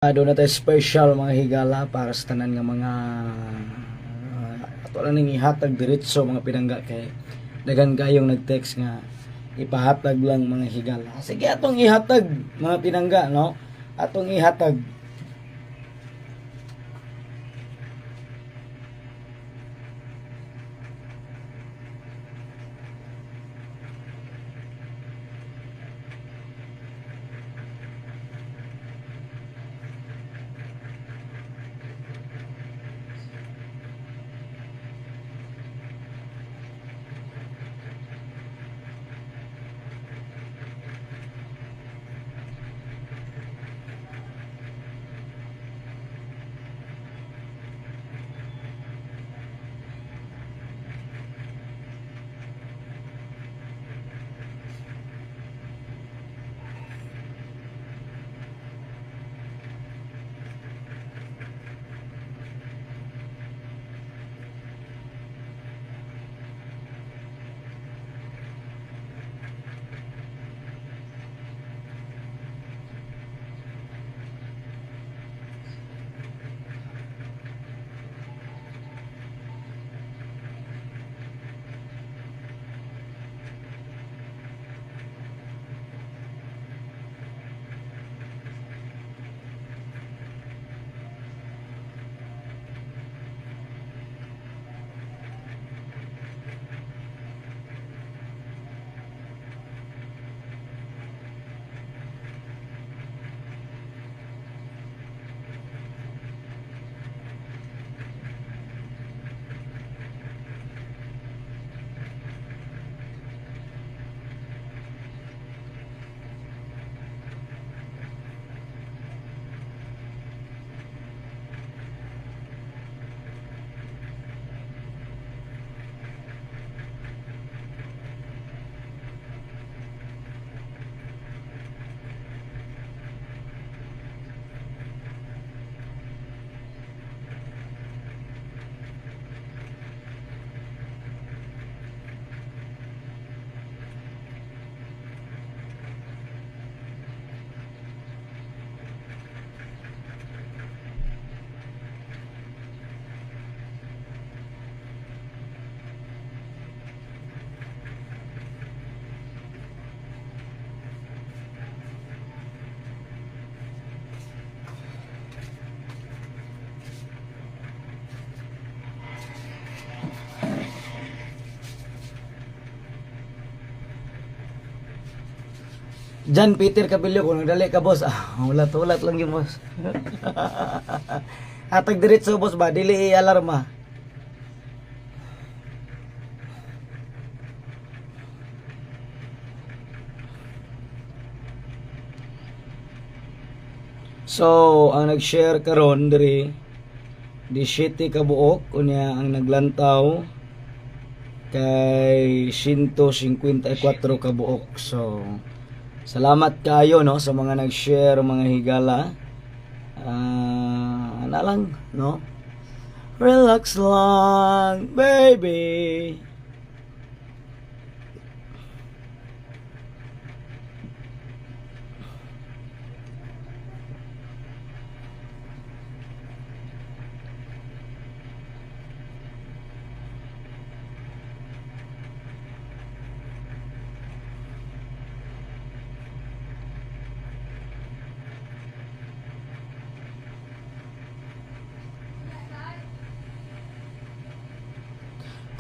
Doon na tayo special mga higala para sa tanan nga mga ato lang ning ihatag diretso mga pinangga kay daghan kayong nag-text nga ipahatag lang mga higala. Sige atong ihatag mga pinangga, no? Atong ihatag. Jan Peter Capillo kung nagdali ka boss. Ulat-ulat lang yung boss. Atag diretso boss ba, dili i-alarma. So, ang nag-share karon diri di 7 ka buok unya ang naglantaw kay 154 ka buok. So, salamat kayo no sa mga nag-share mga higala. Ano lang no? Relax lang, baby.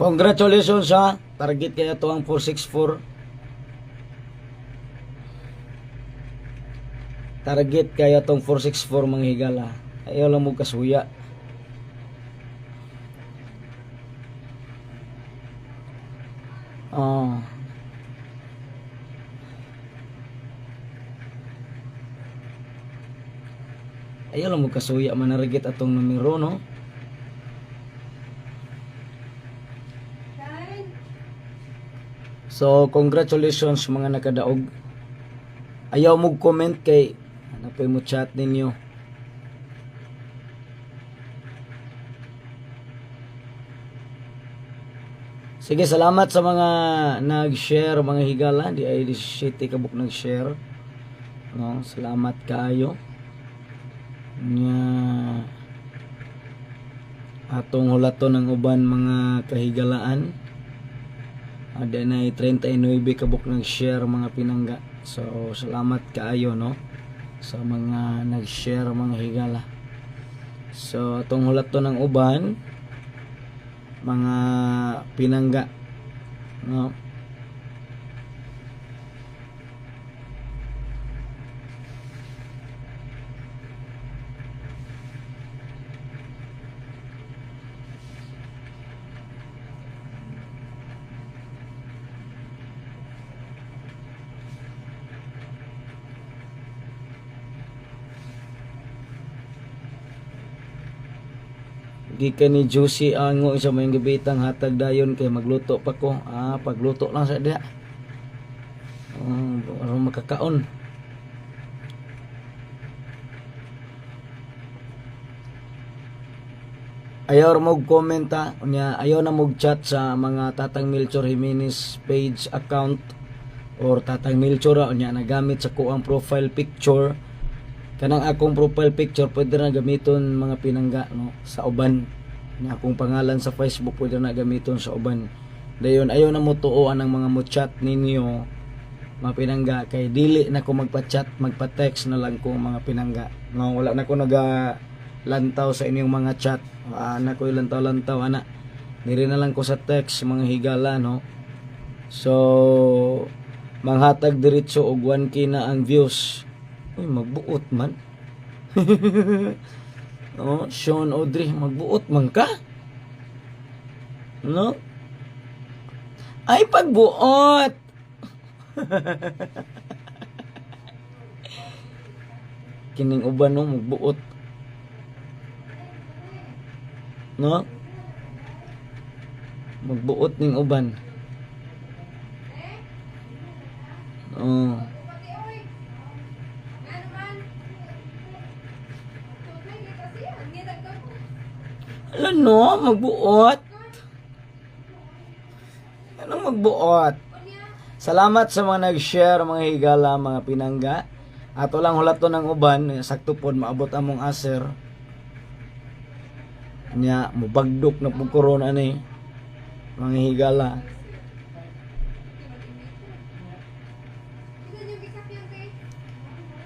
Congratulations ha. Target kaya to ang 464. Target kaya tong 464 mga higala. Ayaw lang mo kasuya. Ayaw lang mo kasuya manarget atong numero no. So, congratulations mga nakadaog. Ayaw mo comment kay napay mo chat ninyo. Sige, salamat sa mga nag-share mga higala. Di ay di City kabuk nag-share. No, salamat kaayo. atong hulaton ng uban mga kahigalaan. Ada na 39 kabuk nag-share mga pinangga. So salamat kaayo no sa mga nag-share mga higala. So atong hulaton ng uban mga pinangga no. Gikan ni Juicy ango sa may gabitang hatag dayon kay magluto pa ko. Pagluto lang sa diha. Aron makakaon. Ayaw mo komenta unya, ayaw na mo chat sa mga Tatang Melchor Jimenez page account or Tatang Melchor unya nagamit sa kuang profile picture. Kanang akong profile picture pwede na gamiton mga pinangga no sa uban. Na akong pangalan sa Facebook pwede na gamiton sa uban. Dayon ayaw na mo tuoan ang mga mo chat ninyo mga pinangga kay dili na ko magpa-chat, magpa-text na lang ko mga pinangga. No, wala na ko lantaw sa inyong mga chat. Na ko lantaw-lantaw ana. Diri na lang ko sa text mga higala no. So manghatag diretso og 1K na ang views. Uy, magbuot man. No, Sean Audrey, magbuot man ka? No? Ay, pagbuot! Kining uban no, magbuot. No? Magbuot ning uban. Oh. Alam no, magbuot. Anong magbuot? Salamat sa mga nag-share, mga higala, mga pinangga. Ato lang hulaton ng uban, sakto pod maabot among aser. Nya, mubagdok na po corona ni mga higala.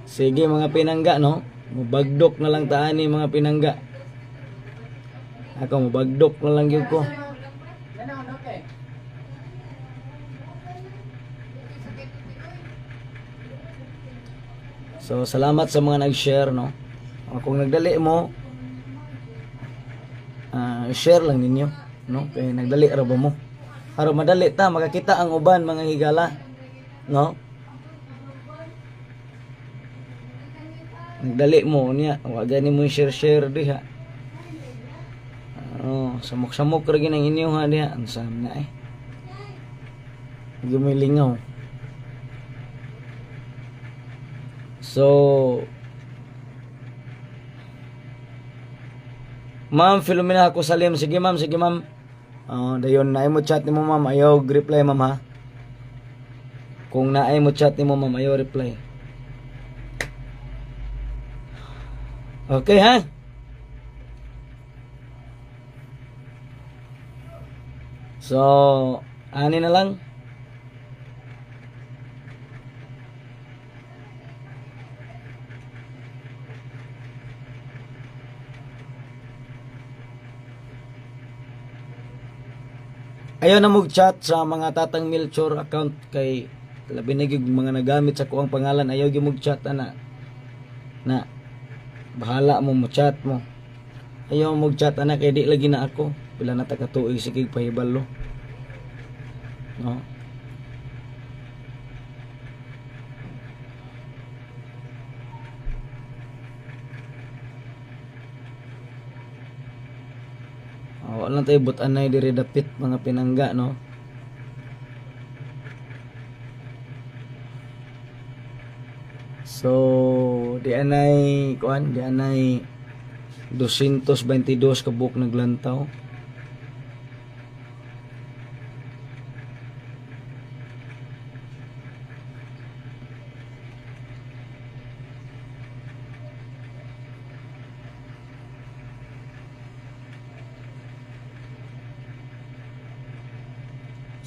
Sige mga pinangga no, mubagdok na lang taan ni mga pinangga. Ako mabagdok na lang yun ko. So salamat sa mga nag-share no. Kung nagdali mo share lang ninyo no. Kaya nagdali ra ba mo? Aron madali ta makakita ang uban mga higala no. Nagdali mo niya, wag gani mo share diha. Samok-samok ra ginang inyo ha diha. Ang sam na eh. Gumilingaw. So Ma'am Filomena ako Salim. Sige ma'am. Dayon naay mo chat nimo ma'am, ayaw reply ma'am ha. Kung naay mo chat nimo ma'am, ayaw reply. Okay ha? So, ani na lang. Ayaw na mag-chat sa mga Tatang Melchor account kay labi na gyud mga nagamit sa kuang pangalan. Ayaw gyud mag-chat na bahala mo mo-chat mo. Ayaw mag-chat ana kay di lagi na ako. Pila na ta ka tuig sige pahibalo. No. Wala tayo butanay diri dapit mga pinangga no. So di anay 222 kabuk naglantaw.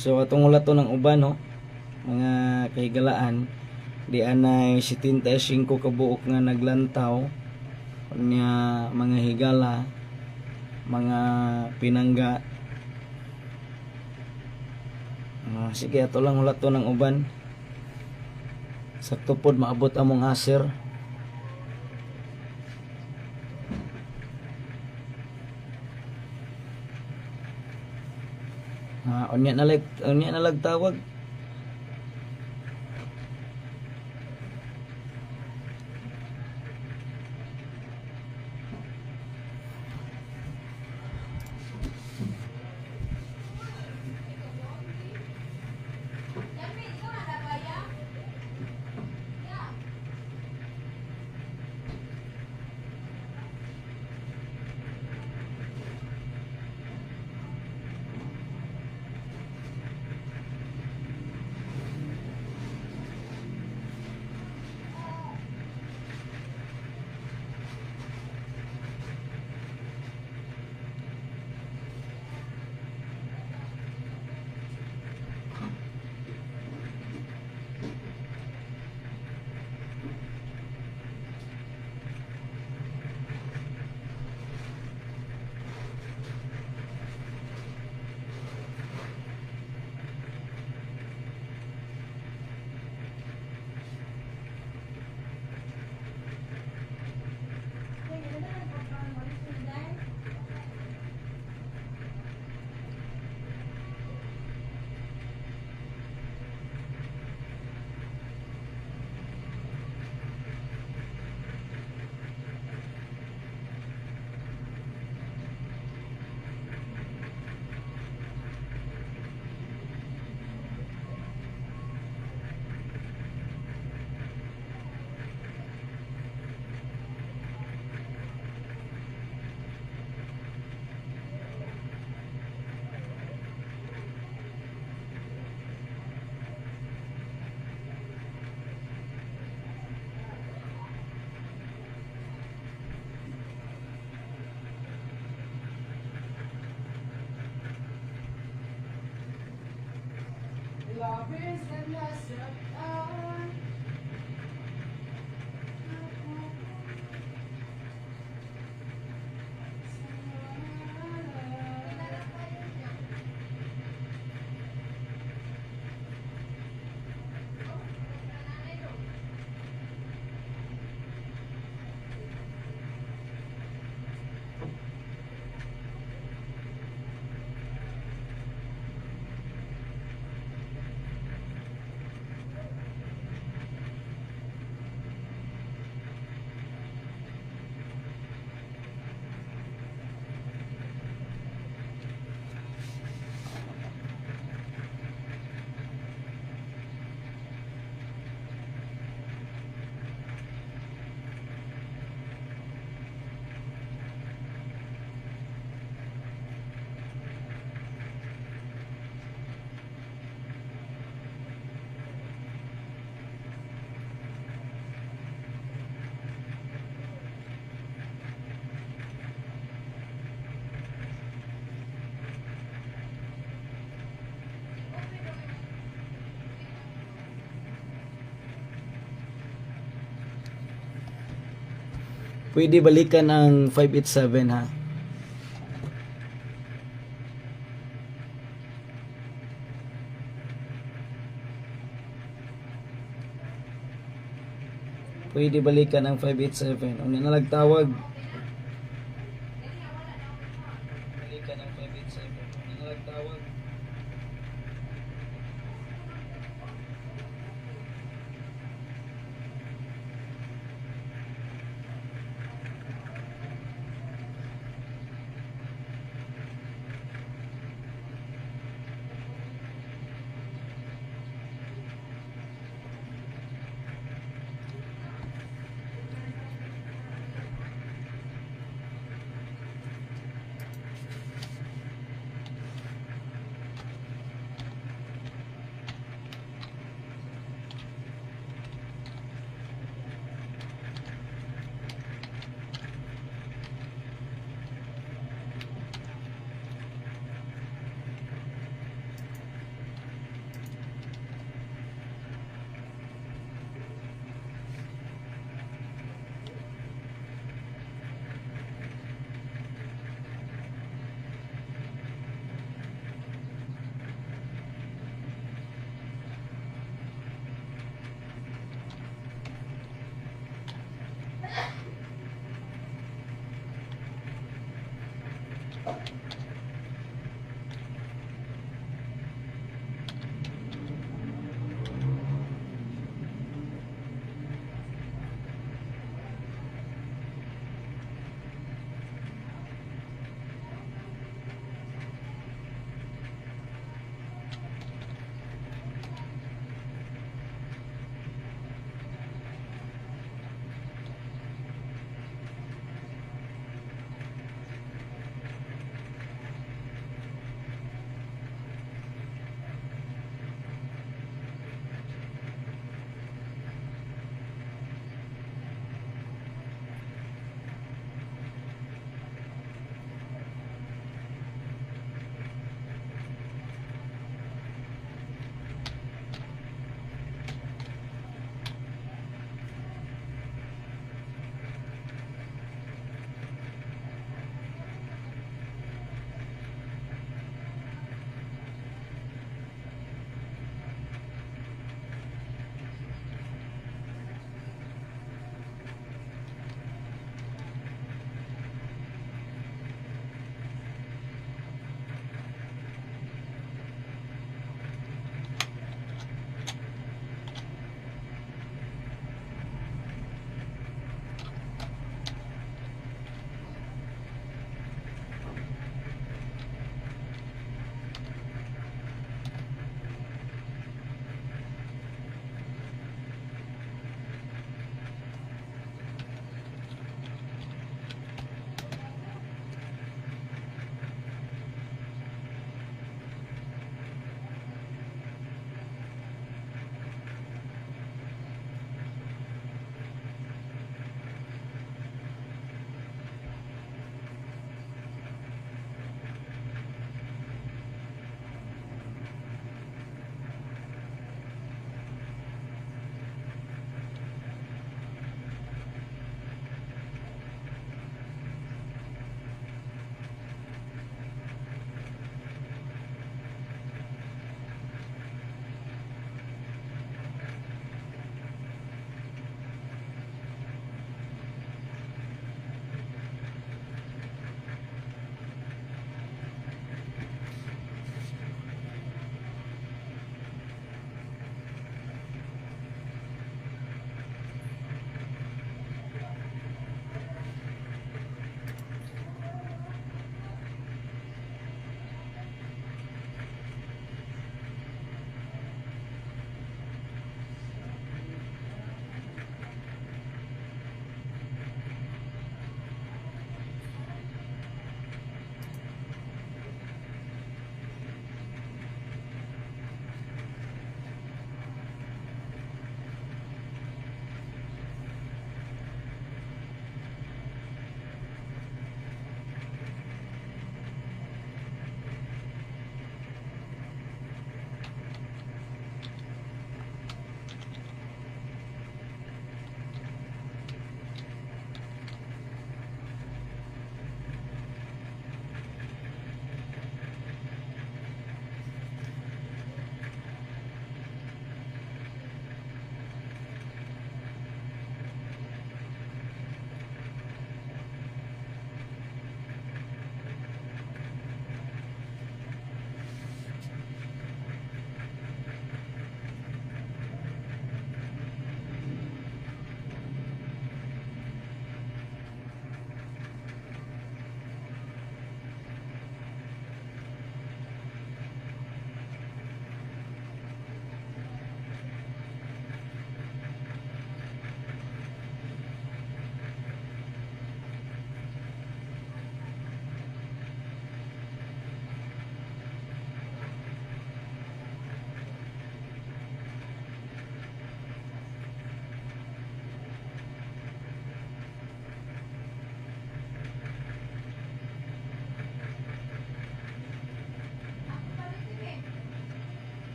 So atong ulato ng uban ho, mga kahigalaan, di anay 75 kabuok nga naglantaw nya mga higala, mga pinangga. Sige, ato lang ulato ng uban. Sakto pod maabot among aser. Unya na lag tawag. Pwede balikan ang 587 ha. Pwede balikan ang 587. Unya na nagtawag. Balikan ang 587. Unya na nagtawag.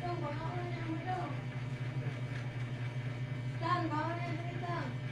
Tang, bawa na dito.